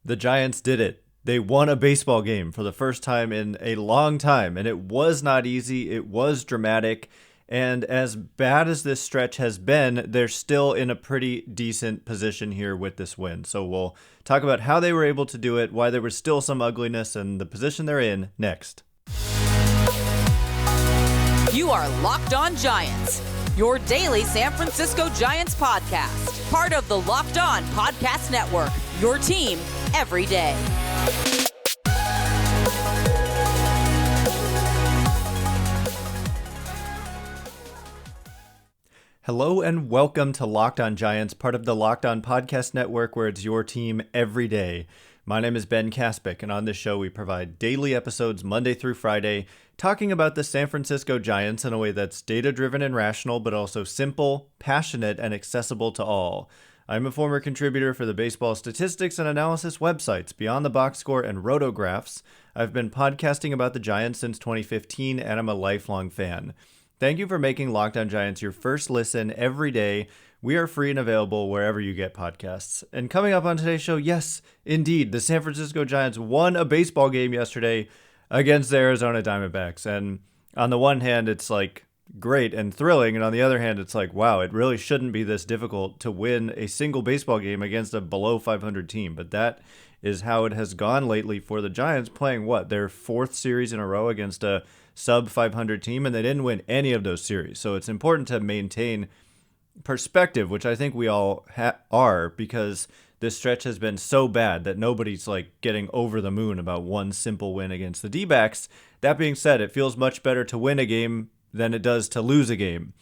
The Giants did it. They won a baseball game for the first time in a long time, and it was not easy. It was dramatic. And as bad as this stretch has been, they're still in a pretty decent position here with this win. So we'll talk about how they were able to do it, why there was still some ugliness, and the position they're in next. You are Locked On Giants, your daily San Francisco Giants podcast. Part of the Locked On Podcast Network, your team every day. Hello and welcome to Locked On Giants, part of the Locked On Podcast Network, where it's your team every day. My name is Ben Kaspick, and on this show we provide daily episodes Monday through Friday, talking about the San Francisco Giants in a way that's data-driven and rational, but also simple, passionate, and accessible to all. I'm a former contributor for the baseball statistics and analysis websites Beyond the Box Score and Rotographs. I've been podcasting about the Giants since 2015, and I'm a lifelong fan. Thank you for making Locked On Giants your first listen every day. We are free and available wherever you get podcasts. And coming up on today's show, yes, indeed, the San Francisco Giants won a baseball game yesterday against the Arizona Diamondbacks. And on the one hand, it's like great and thrilling. And on the other hand, it's like, wow, it really shouldn't be this difficult to win a single baseball game against a below 500 team. But that is how it has gone lately for the Giants, playing their fourth series in a row against a sub 500 team, and they didn't win any of those series. So it's important to maintain perspective, which I think we all are, because this stretch has been so bad that nobody's like getting over the moon about one simple win against the D-backs. That being said, it feels much better to win a game than it does to lose a game.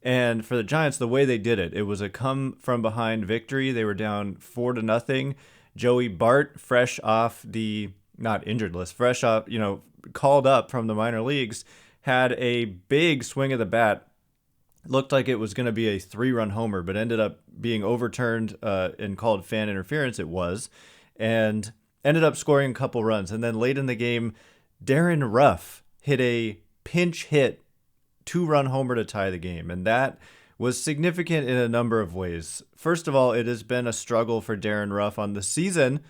And for the Giants, the way they did it, it was a come from behind victory. They were down 4-0. Joey Bart, fresh off the not injured list, fresh off, called up from the minor leagues, had a big swing of the bat. Looked like it was going to be a 3-run homer, but ended up being overturned and called fan interference. It was, and ended up scoring a couple runs. And then late in the game, Darin Ruf hit a pinch hit 2-run homer to tie the game. And that was significant in a number of ways. First of all, it has been a struggle for Darin Ruf on the season.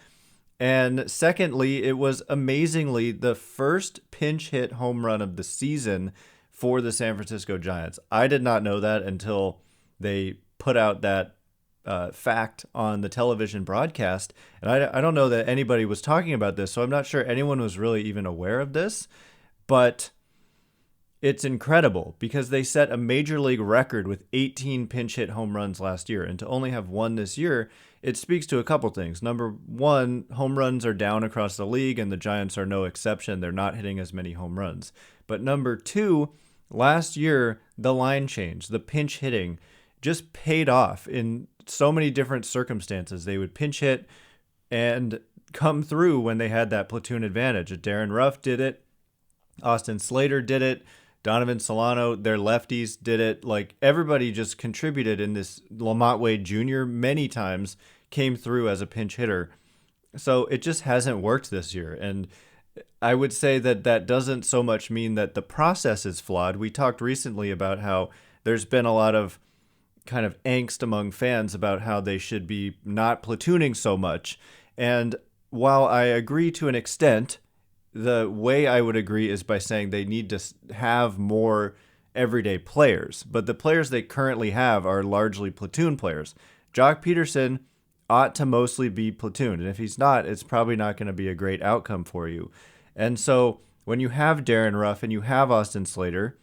And secondly, it was amazingly the first pinch hit home run of the season for the San Francisco Giants. I did not know that until they put out that fact on the television broadcast. And I don't know that anybody was talking about this, so I'm not sure anyone was really even aware of this. But it's incredible because they set a major league record with 18 pinch hit home runs last year. And to only have one this year, it speaks to a couple things. Number one, home runs are down across the league, and the Giants are no exception. They're not hitting as many home runs. But number two, last year, the line change, the pinch hitting, just paid off in so many different circumstances. They would pinch hit and come through when they had that platoon advantage. Darin Ruf did it. Austin Slater did it. Donovan Solano, their lefties, did it. Like, everybody just contributed in this. Lamont Wade Jr. many times came through as a pinch hitter. So it just hasn't worked this year. And I would say that that doesn't so much mean that the process is flawed. We talked recently about how there's been a lot of kind of angst among fans about how they should be not platooning so much. And while I agree to an extent, the way I would agree is by saying they need to have more everyday players. But the players they currently have are largely platoon players. Jock Peterson ought to mostly be platoon. And if he's not, it's probably not going to be a great outcome for you. And so when you have Darin Ruf and you have Austin Slater,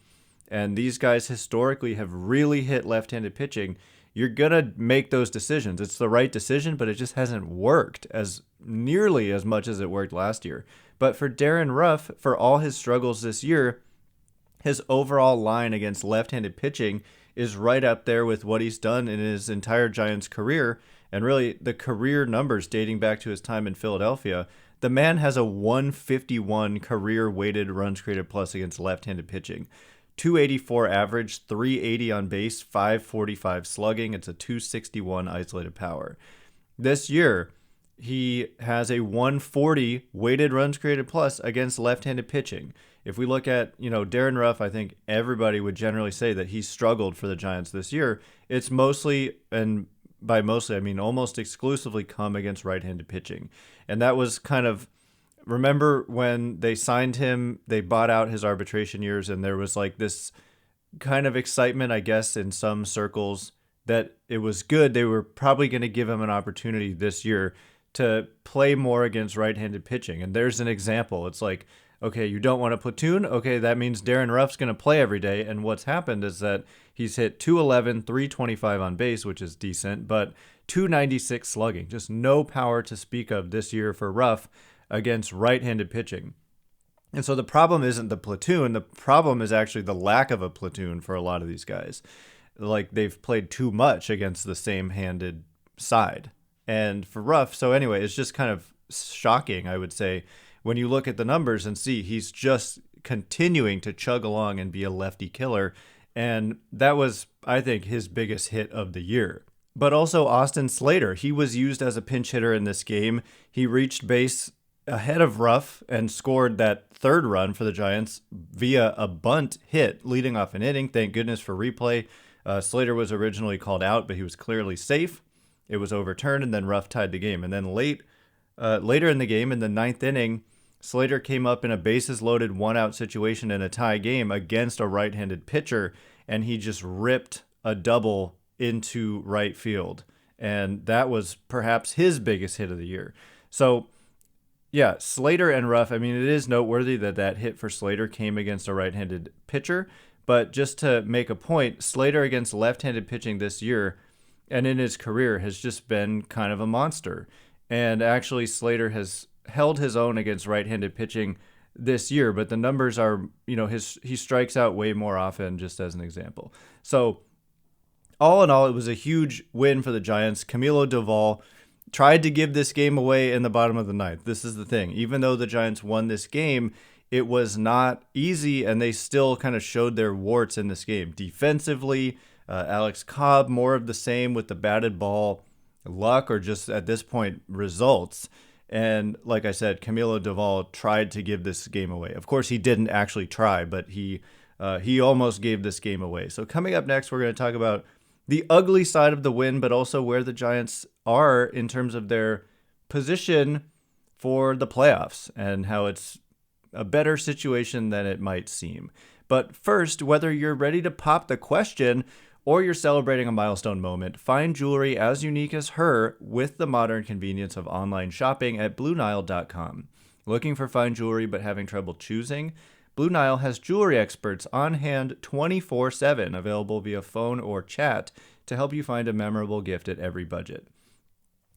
and these guys historically have really hit left-handed pitching, you're going to make those decisions. It's the right decision, but it just hasn't worked as nearly as much as it worked last year. But for Darin Ruf, for all his struggles this year, his overall line against left-handed pitching is right up there with what he's done in his entire Giants career, and really the career numbers dating back to his time in Philadelphia. The man has a 151 career weighted runs created plus against left-handed pitching. 284 average, 380 on base, 545 slugging. It's a 261 isolated power. This year, he has a 140 weighted runs created plus against left-handed pitching. If we look at, Darin Ruf, I think everybody would generally say that he struggled for the Giants this year. It's mostly and by mostly, I mean almost exclusively, come against right-handed pitching. And that was kind of, remember when they signed him, they bought out his arbitration years, and there was like this kind of excitement, I guess, in some circles that it was good. They were probably going to give him an opportunity this year to play more against right-handed pitching. And there's an example. It's like, okay, you don't want a platoon? Okay, that means Darin Ruf's going to play every day. And what's happened is that he's hit 211, 325 on base, which is decent, but 296 slugging. Just no power to speak of this year for Ruf against right-handed pitching. And so the problem isn't the platoon. The problem is actually the lack of a platoon for a lot of these guys. Like, they've played too much against the same-handed side. And for Ruf, so anyway, it's just kind of shocking, I would say, when you look at the numbers and see he's just continuing to chug along and be a lefty killer. And that was, I think, his biggest hit of the year. But also Austin Slater, he was used as a pinch hitter in this game. He reached base ahead of Ruf and scored that third run for the Giants via a bunt hit leading off an inning. Thank goodness for replay. Slater was originally called out, but he was clearly safe. It was overturned, and then Ruf tied the game. And then later in the game, in the ninth inning, Slater came up in a bases-loaded one-out situation in a tie game against a right-handed pitcher, and he just ripped a double into right field. And that was perhaps his biggest hit of the year. So, yeah, Slater and Ruf, I mean, it is noteworthy that that hit for Slater came against a right-handed pitcher. But just to make a point, Slater against left-handed pitching this year and in his career has just been kind of a monster. And actually, Slater has held his own against right-handed pitching this year, but the numbers are, he strikes out way more often, just as an example. So all in all, it was a huge win for the Giants. Camilo Doval tried to give this game away in the bottom of the ninth. This is the thing. Even though the Giants won this game, it was not easy, and they still kind of showed their warts in this game. Defensively, Alex Cobb, more of the same with the batted ball, luck, or just at this point, results. And like I said, Camilo Doval tried to give this game away. Of course, he didn't actually try, but he almost gave this game away. So coming up next, we're going to talk about the ugly side of the win, but also where the Giants are in terms of their position for the playoffs and how it's a better situation than it might seem. But first, whether you're ready to pop the question or you're celebrating a milestone moment, find jewelry as unique as her with the modern convenience of online shopping at BlueNile.com. Looking for fine jewelry but having trouble choosing? Blue Nile has jewelry experts on hand 24/7, available via phone or chat to help you find a memorable gift at every budget.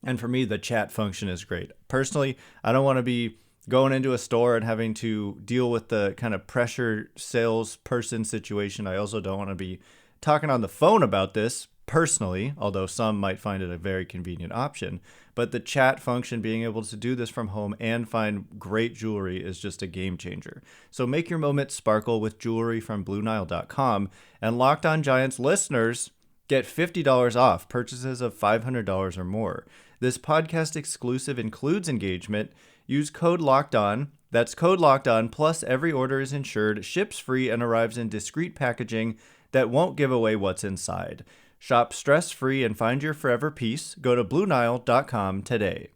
And for me, the chat function is great. Personally, I don't want to be going into a store and having to deal with the kind of pressure salesperson situation. I also don't want to be talking on the phone about this personally, although some might find it a very convenient option. But the chat function, being able to do this from home and find great jewelry, is just a game changer. So make your moment sparkle with jewelry from BlueNile.com, and Locked On Giants listeners get $50 off purchases of $500 or more. This podcast exclusive includes engagement. Use code LOCKEDON. That's code LOCKEDON, plus every order is insured, ships free, and arrives in discreet packaging that won't give away what's inside. Shop stress-free and find your forever peace. Go to BlueNile.com today.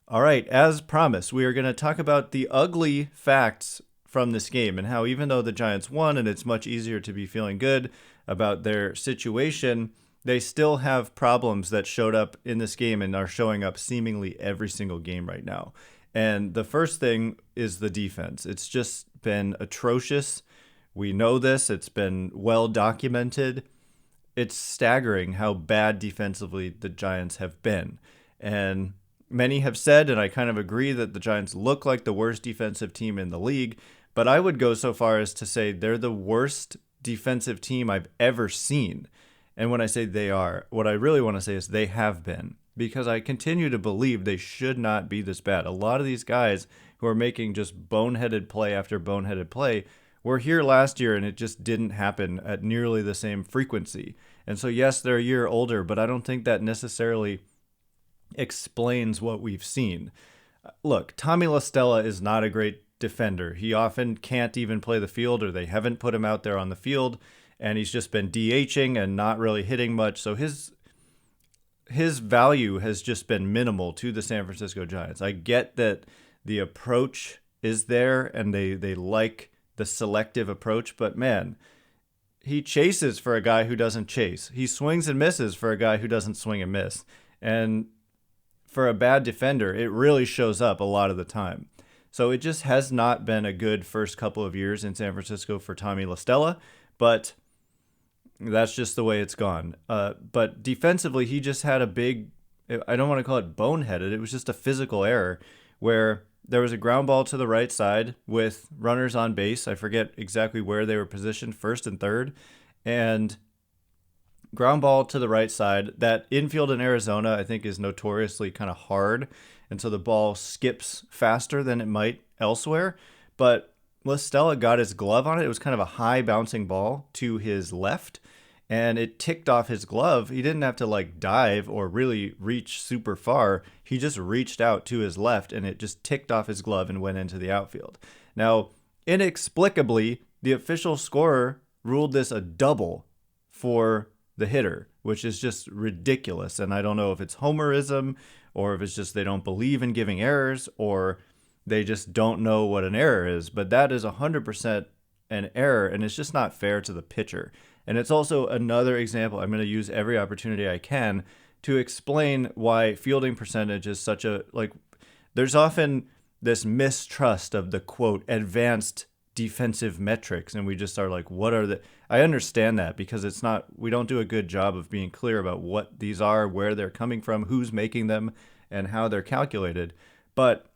All right, as promised, we are going to talk about the ugly facts from this game and how even though the Giants won and it's much easier to be feeling good about their situation, they still have problems that showed up in this game and are showing up seemingly every single game right now. And the first thing is the defense. It's just been atrocious. We know this. It's been well documented. It's staggering how bad defensively the Giants have been. And many have said, and I kind of agree, that the Giants look like the worst defensive team in the league. But I would go so far as to say they're the worst defensive team I've ever seen. And when I say they are, what I really want to say is they have been. Because I continue to believe they should not be this bad. A lot of these guys who are making just boneheaded play after boneheaded play were here last year, and it just didn't happen at nearly the same frequency. And so, yes, they're a year older, but I don't think that necessarily explains what we've seen. Look, Tommy La Stella is not a great defender. He often can't even play the field, or they haven't put him out there on the field. and he's just been DHing and not really hitting much. So his value has just been minimal to the San Francisco Giants. I get that the approach is there and they like the selective approach, but man, he chases for a guy who doesn't chase. He swings and misses for a guy who doesn't swing and miss. And for a bad defender, it really shows up a lot of the time. So it just has not been a good first couple of years in San Francisco for Tommy La Stella, but that's just the way it's gone. But defensively, he just had a big, I don't want to call it boneheaded, it was just a physical error where there was a ground ball to the right side with runners on base. I forget exactly where they were positioned, first and third, and ground ball to the right side. That infield in Arizona, I think, is notoriously kind of hard, and so the ball skips faster than it might elsewhere. But La Stella got his glove on it. It was kind of a high bouncing ball to his left, and it ticked off his glove. He didn't have to like dive or really reach super far. He just reached out to his left, and it just ticked off his glove and went into the outfield. Now, inexplicably, the official scorer ruled this a double for the hitter, which is just ridiculous. And I don't know if it's homerism or if it's just they don't believe in giving errors or they just don't know what an error is. But that is 100% an error, and it's just not fair to the pitcher. And it's also another example. I'm going to use every opportunity I can to explain why fielding percentage is such a, like, there's often this mistrust of the, quote, advanced defensive metrics. And we just are like, what are the, I understand that because it's not, we don't do a good job of being clear about what these are, where they're coming from, who's making them, and how they're calculated. But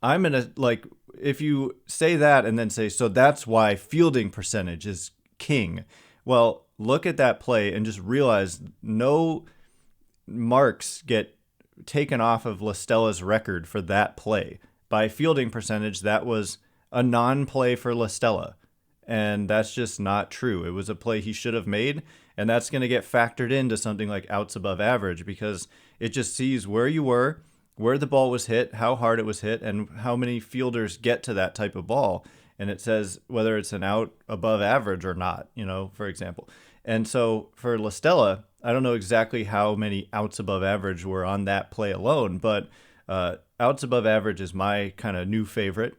I'm going to, like, if you say that and then say, so that's why fielding percentage is king. Well, look at that play and just realize no marks get taken off of La Stella's record for that play. By fielding percentage, that was a non-play for La Stella. And that's just not true. It was a play he should have made, and that's going to get factored into something like outs above average because it just sees where you were, where the ball was hit, how hard it was hit, and how many fielders get to that type of ball. And it says whether it's an out above average or not, for example. And so for La Stella, I don't know exactly how many outs above average were on that play alone, but outs above average is my kind of new favorite.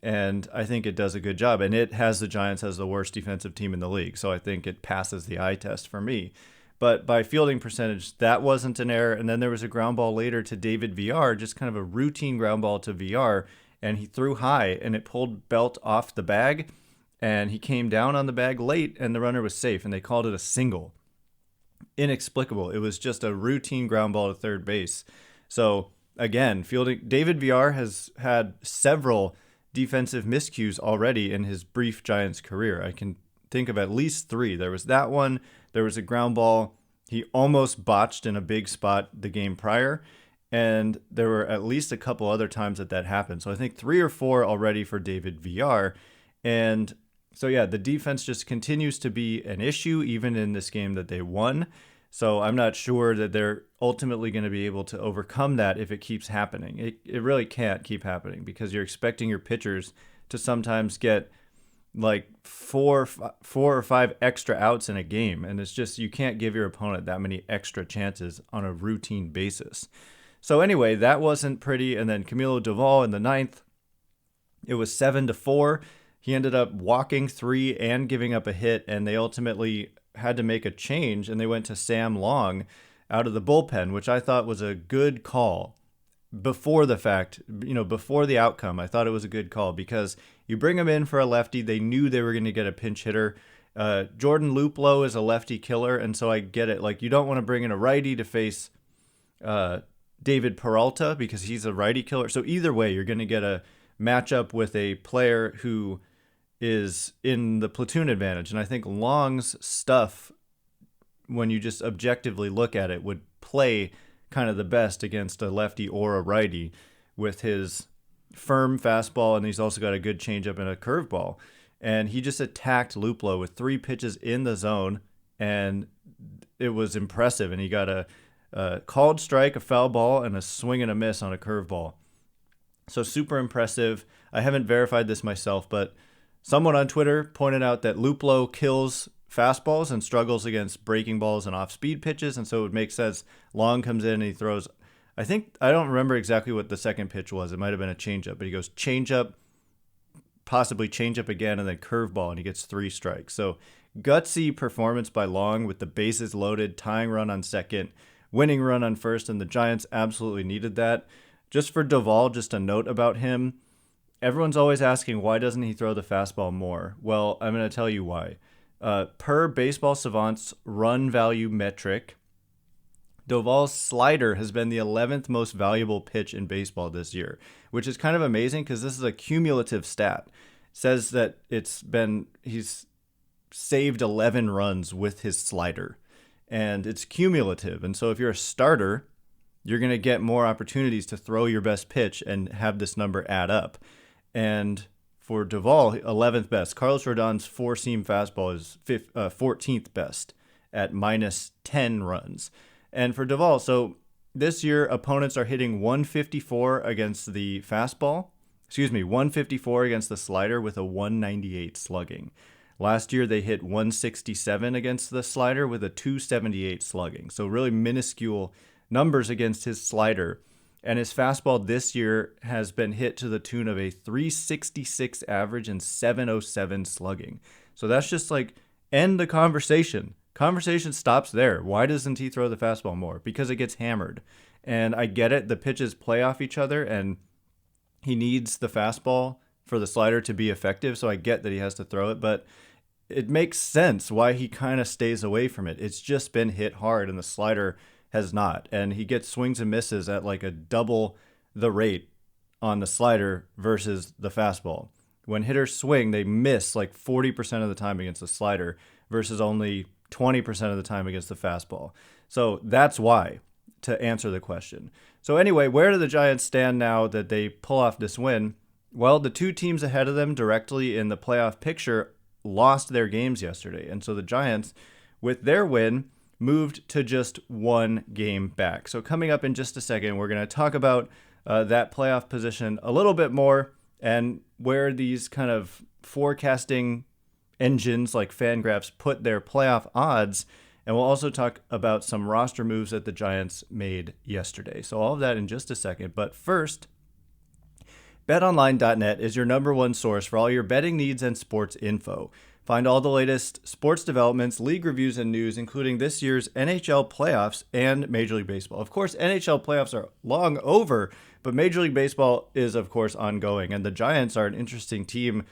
And I think it does a good job. And it has the Giants as the worst defensive team in the league. So I think it passes the eye test for me. But by fielding percentage, that wasn't an error. And then there was a ground ball later to David VR, just kind of a routine ground ball to VR. And he threw high, and it pulled Belt off the bag. And he came down on the bag late, and the runner was safe. And they called it a single. Inexplicable. It was just a routine ground ball to third base. So, again, fielding. David VR has had several defensive miscues already in his brief Giants career. I can think of at least three. There was that one. There was a ground ball he almost botched in a big spot the game prior. And there were at least a couple other times that happened. So I think 3 or 4 already for David VR. And so, yeah, the defense just continues to be an issue, even in this game that they won. So I'm not sure that they're ultimately going to be able to overcome that if it keeps happening. It really can't keep happening because you're expecting your pitchers to sometimes get like four or five extra outs in a game. And it's just, you can't give your opponent that many extra chances on a routine basis. So anyway, that wasn't pretty. And then Camilo Doval in the 9th, it was 7-4. He ended up walking 3 and giving up a hit, and they ultimately had to make a change, and they went to Sam Long out of the bullpen, which I thought was a good call before the fact, before the outcome. I thought it was a good call because you bring him in for a lefty. They knew they were going to get a pinch hitter. Jordan Luplow is a lefty killer, and so I get it. Like, you don't want to bring in a righty to face David Peralta because he's a righty killer. So either way, you're going to get a matchup with a player who is in the platoon advantage. And I think Long's stuff, when you just objectively look at it, would play kind of the best against a lefty or a righty with his firm fastball, and he's also got a good changeup and a curveball. And he just attacked Luplow with 3 pitches in the zone, and it was impressive. And he got a called strike, a foul ball, and a swing and a miss on a curveball. So super impressive. I haven't verified this myself, but Someone on Twitter pointed out that Luplow kills fastballs and struggles against breaking balls and off-speed pitches, and so it would make sense. Long comes in and he throws, I don't remember exactly what the second pitch was. It might have been a changeup, but he goes changeup, possibly changeup again, and then curveball, and he gets 3 strikes. So gutsy performance by Long with the bases loaded, tying run on second, winning run on first, and the Giants absolutely needed that. Just for Doval, just a note about him. Everyone's always asking, why doesn't he throw the fastball more? Well, I'm going to tell you why. Per Baseball Savant's run value metric, Doval's slider has been the 11th most valuable pitch in baseball this year, which is kind of amazing because this is a cumulative stat. It says that he's saved 11 runs with his slider, and it's cumulative. And so if you're a starter, you're going to get more opportunities to throw your best pitch and have this number add up. And for Doval, 11th best. Carlos Rodon's 4-seam fastball is 14th best at minus 10 runs. And for Doval, so this year opponents are hitting 154 against the fastball. 154 against the slider with a 198 slugging. Last year they hit 167 against the slider with a 278 slugging. So really minuscule numbers against his slider. And his fastball this year has been hit to the tune of a 366 average and 707 slugging. So that's just like, end the conversation. Conversation stops there. Why doesn't he throw the fastball more? Because it gets hammered. And I get it. The pitches play off each other, and he needs the fastball for the slider to be effective. So I get that he has to throw it, but it makes sense why he kind of stays away from it. It's just been hit hard, and the slider has not, and he gets swings and misses at like a double the rate on the slider versus the fastball. When hitters swing, they miss like 40% of the time against the slider versus only 20% of the time against the fastball. So that's why, to answer the question. So anyway, where do the Giants stand now that they pull off this win? Well, the 2 teams ahead of them directly in the playoff picture lost their games yesterday, and so the Giants, with their win, moved to just 1 game back. So coming up in just a second, we're going to talk about that playoff position a little bit more and where these kind of forecasting engines like Fangraphs put their playoff odds. And we'll also talk about some roster moves that the Giants made yesterday. So all of that in just a second. But first, BetOnline.net is your #1 source for all your betting needs and sports info. Find all the latest sports developments, league reviews, and news, including this year's NHL playoffs and Major League Baseball. Of course, NHL playoffs are long over, but Major League Baseball is, of course, ongoing. And the Giants are an interesting team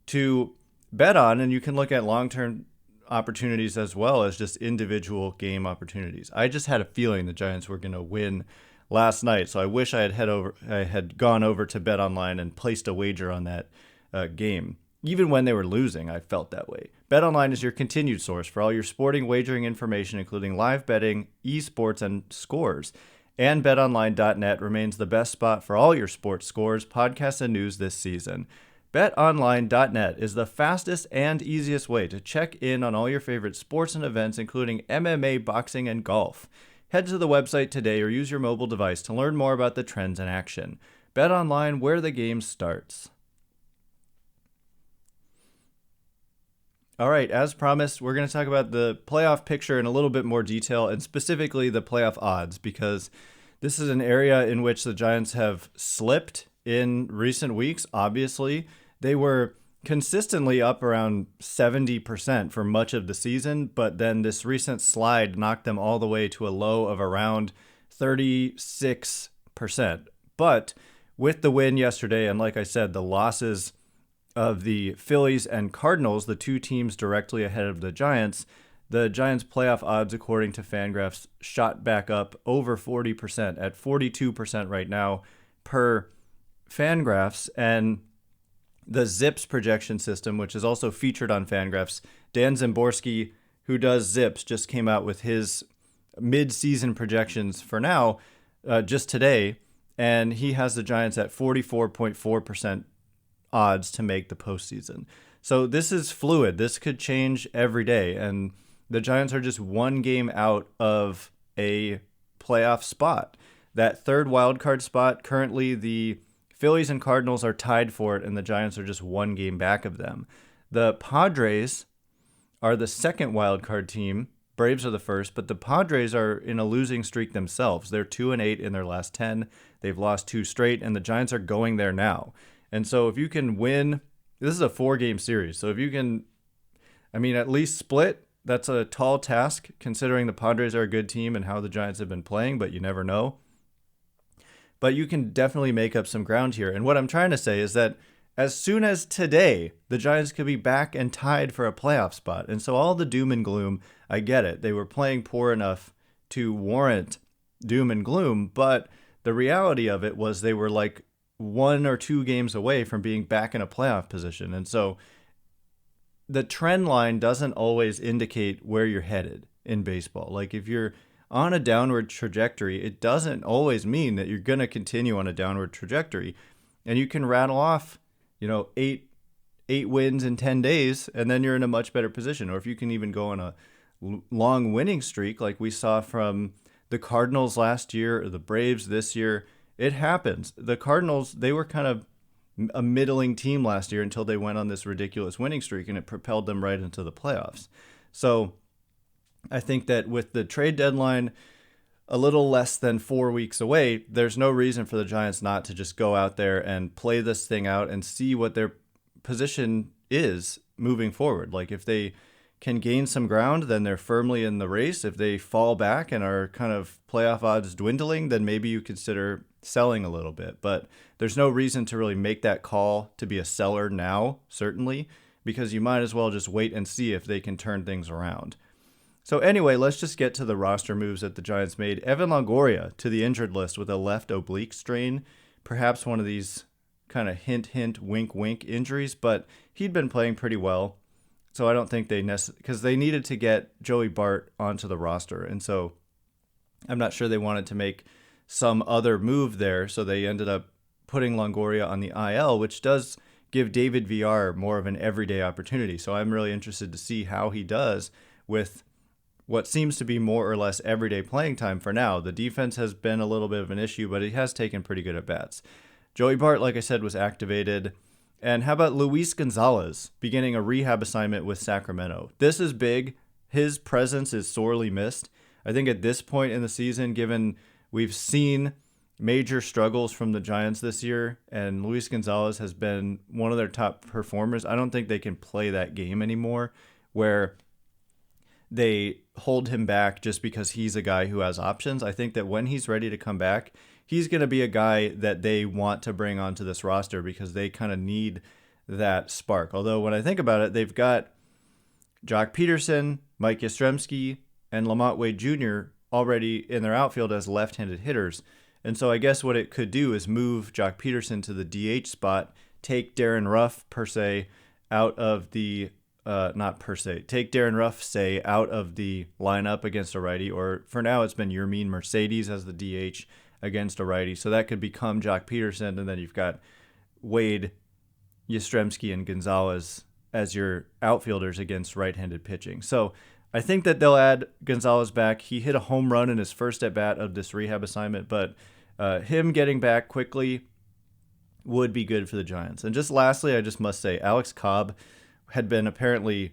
to bet on, and you can look at long-term opportunities as well as just individual game opportunities. I just had a feeling the Giants were going to win last night, so I wish I had gone over to BetOnline and placed a wager on that game. Even when they were losing, I felt that way. BetOnline is your continued source for all your sporting wagering information, including live betting, esports, and scores. And BetOnline.net remains the best spot for all your sports scores, podcasts, and news this season. BetOnline.net is the fastest and easiest way to check in on all your favorite sports and events, including MMA, boxing, and golf. Head to the website today or use your mobile device to learn more about the trends in action. BetOnline, where the game starts. All right, as promised, we're going to talk about the playoff picture in a little bit more detail, and specifically the playoff odds, because this is an area in which the Giants have slipped in recent weeks. Obviously, they were consistently up around 70% for much of the season, but then this recent slide knocked them all the way to a low of around 36%. But with the win yesterday, and like I said, the losses of the Phillies and Cardinals, the 2 teams directly ahead of the Giants playoff odds, according to Fangraphs, shot back up over 40% at 42% right now per Fangraphs. And the Zips projection system, which is also featured on Fangraphs, Dan Szymborski, who does Zips, just came out with his mid-season projections for now, just today, and he has the Giants at 44.4% odds to make the postseason. So this is fluid. This could change every day, and the Giants are just 1 game out of a playoff spot. That third wildcard spot, currently the Phillies and Cardinals are tied for it, and the Giants are just one game back of them. The Padres are the second wild card team. Braves are the first, but the Padres are in a losing streak themselves. They're 2-8 in their last 10. They've lost 2 straight, and the Giants are going there now. And so if you can win, this is a 4-game series. So if you can, at least split, that's a tall task considering the Padres are a good team and how the Giants have been playing, but you never know. But you can definitely make up some ground here. And what I'm trying to say is that as soon as today, the Giants could be back and tied for a playoff spot. And so all the doom and gloom, I get it. They were playing poor enough to warrant doom and gloom, but the reality of it was they were like 1 or 2 games away from being back in a playoff position. And so the trend line doesn't always indicate where you're headed in baseball. Like if you're on a downward trajectory, it doesn't always mean that you're going to continue on a downward trajectory. And you can rattle off, 8 wins in 10 days, and then you're in a much better position. Or if you can even go on a long winning streak like we saw from the Cardinals last year or the Braves this year, it happens. The Cardinals, they were kind of a middling team last year until they went on this ridiculous winning streak, and it propelled them right into the playoffs. So I think that with the trade deadline a little less than 4 weeks away, there's no reason for the Giants not to just go out there and play this thing out and see what their position is moving forward. Like if they can gain some ground, then they're firmly in the race. If they fall back and are kind of playoff odds dwindling, then maybe you consider selling a little bit. But there's no reason to really make that call to be a seller now, certainly, because you might as well just wait and see if they can turn things around. So anyway, let's just get to the roster moves that the Giants made. Evan Longoria to the injured list with a left oblique strain, perhaps one of these kind of hint, hint, wink, wink injuries, but he'd been playing pretty well. So I don't think because they needed to get Joey Bart onto the roster. And so I'm not sure they wanted to make some other move there. So they ended up putting Longoria on the IL, which does give David VR more of an everyday opportunity. So I'm really interested to see how he does with what seems to be more or less everyday playing time for now. The defense has been a little bit of an issue, but he has taken pretty good at-bats. Joey Bart, like I said, was activated. And how about Luis Gonzalez beginning a rehab assignment with Sacramento? This is big. His presence is sorely missed. I think at this point in the season, given we've seen major struggles from the Giants this year, and Luis Gonzalez has been one of their top performers, I don't think they can play that game anymore where they hold him back just because he's a guy who has options. I think that when he's ready to come back, he's going to be a guy that they want to bring onto this roster because they kind of need that spark. Although when I think about it, they've got Jock Peterson, Mike Yastrzemski, and Lamont Wade Jr. already in their outfield as left-handed hitters. And so I guess what it could do is move Jock Peterson to the DH spot, take Darin Ruf, out of the take Darin Ruf, out of the lineup against a righty, or for now it's been Yermin Mercedes as the DH against a righty. So that could become Jock Peterson, and then you've got Wade, Yastrzemski, and Gonzalez as your outfielders against right-handed pitching. So I think that they'll add Gonzalez back. He hit a home run in his first at-bat of this rehab assignment, but him getting back quickly would be good for the Giants. And just lastly, I just must say, Alex Cobb had been apparently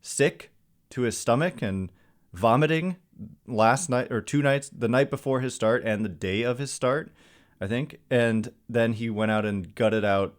sick to his stomach and vomiting last night or 2 nights, the night before his start and the day of his start, I think. And then he went out and gutted out,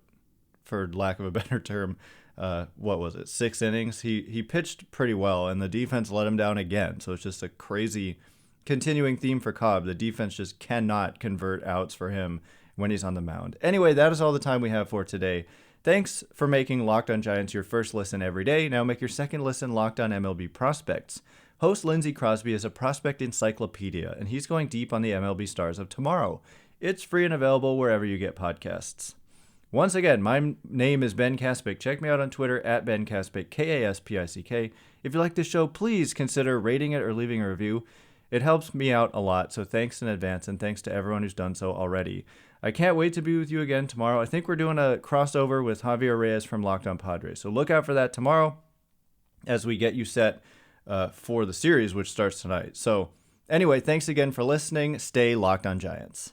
for lack of a better term, 6 innings? He pitched pretty well, and the defense let him down again. So it's just a crazy continuing theme for Cobb. The defense just cannot convert outs for him when he's on the mound. Anyway, that is all the time we have for today. Thanks for making Locked On Giants your first listen every day. Now make your second listen Locked On MLB Prospects. Host Lindsey Crosby is a prospect encyclopedia, and he's going deep on the MLB stars of tomorrow. It's free and available wherever you get podcasts. Once again, my name is Ben Kaspick. Check me out on Twitter at Ben Kaspick, Kaspick. If you like this show, please consider rating it or leaving a review. It helps me out a lot, so thanks in advance, and thanks to everyone who's done so already. I can't wait to be with you again tomorrow. I think we're doing a crossover with Javier Reyes from Locked On Padres, so look out for that tomorrow as we get you set for the series, which starts tonight. So anyway, thanks again for listening. Stay Locked On Giants.